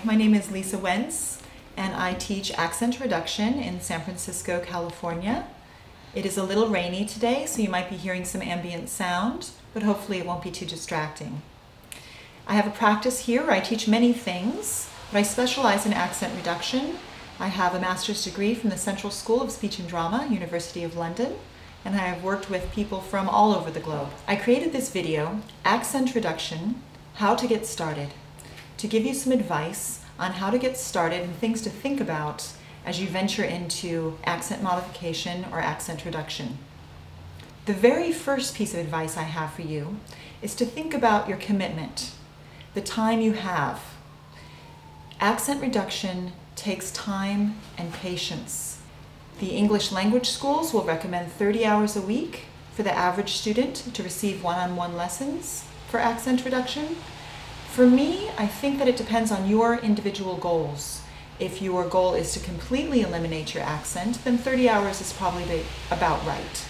my name is Lisa Wentz, and I teach accent reduction in San Francisco, California. It is a little rainy today, so you might be hearing some ambient sound, but hopefully it won't be too distracting. I have a practice here where I teach many things, but I specialize in accent reduction. I have a master's degree from the Central School of Speech and Drama, University of London, and I have worked with people from all over the globe. I created this video, Accent Reduction, How to Get Started, to give you some advice on how to get started and things to think about as you venture into accent modification or accent reduction. The very first piece of advice I have for you is to think about your commitment, the time you have. Accent reduction takes time and patience. The English language schools will recommend 30 hours a week for the average student to receive one-on-one lessons for accent reduction. For me, I think that it depends on your individual goals. If your goal is to completely eliminate your accent, then 30 hours is probably about right.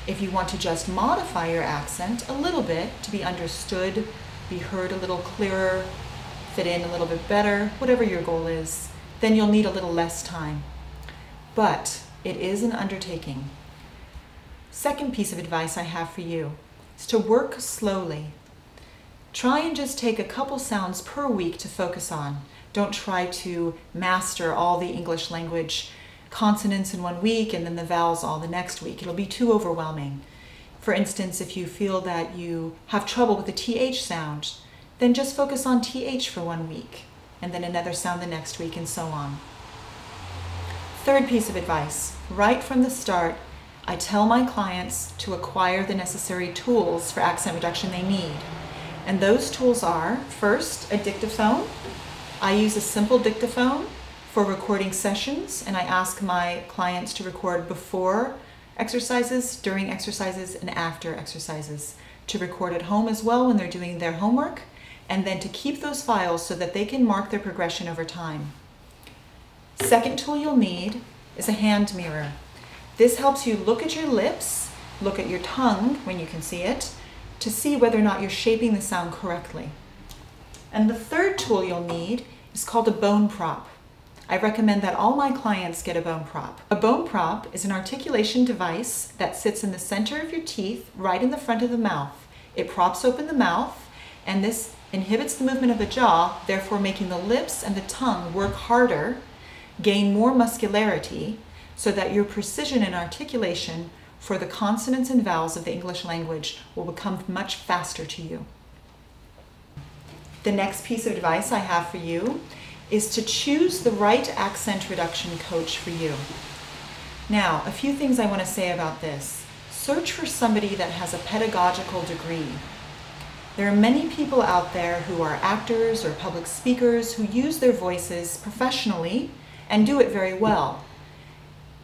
If you want to just modify your accent a little bit to be understood, be heard a little clearer, fit in a little bit better, whatever your goal is, then you'll need a little less time. But it is an undertaking. Second piece of advice I have for you is to work slowly. Try and just take a couple sounds per week to focus on. Don't try to master all the English language consonants in 1 week and then the vowels all the next week. It'll be too overwhelming. For instance, if you feel that you have trouble with the TH sound, then just focus on TH for 1 week and then another sound the next week and so on. Third piece of advice, right from the start, I tell my clients to acquire the necessary tools for accent reduction they need. And those tools are, first, a dictaphone. I use a simple dictaphone for recording sessions, and I ask my clients to record before exercises, during exercises, and after exercises. To record at home as well when they're doing their homework, and then to keep those files so that they can mark their progression over time. Second tool you'll need is a hand mirror. This helps you look at your lips, look at your tongue when you can see it, to see whether or not you're shaping the sound correctly. And the third tool you'll need is called a bone prop. I recommend that all my clients get a bone prop. A bone prop is an articulation device that sits in the center of your teeth, right in the front of the mouth. It props open the mouth, and this inhibits the movement of the jaw, therefore making the lips and the tongue work harder, gain more muscularity, so that your precision and articulation for the consonants and vowels of the English language will become much faster to you. The next piece of advice I have for you is to choose the right accent reduction coach for you. Now, a few things I want to say about this. Search for somebody that has a pedagogical degree. There are many people out there who are actors or public speakers who use their voices professionally and do it very well.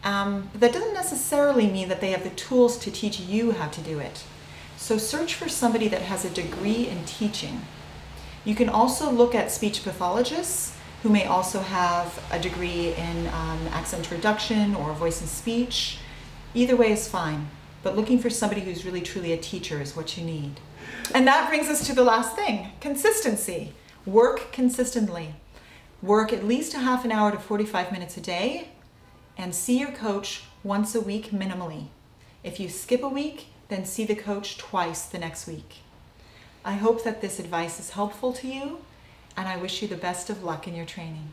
But that doesn't necessarily mean that they have the tools to teach you how to do it. So search for somebody that has a degree in teaching. You can also look at speech pathologists who may also have a degree in accent reduction or voice and speech. Either way is fine, but looking for somebody who's really truly a teacher is what you need. And that brings us to the last thing, consistency. Work consistently. Work at least a half an hour to 45 minutes a day, and see your coach once a week minimally. If you skip a week, then see the coach twice the next week. I hope that this advice is helpful to you, and I wish you the best of luck in your training.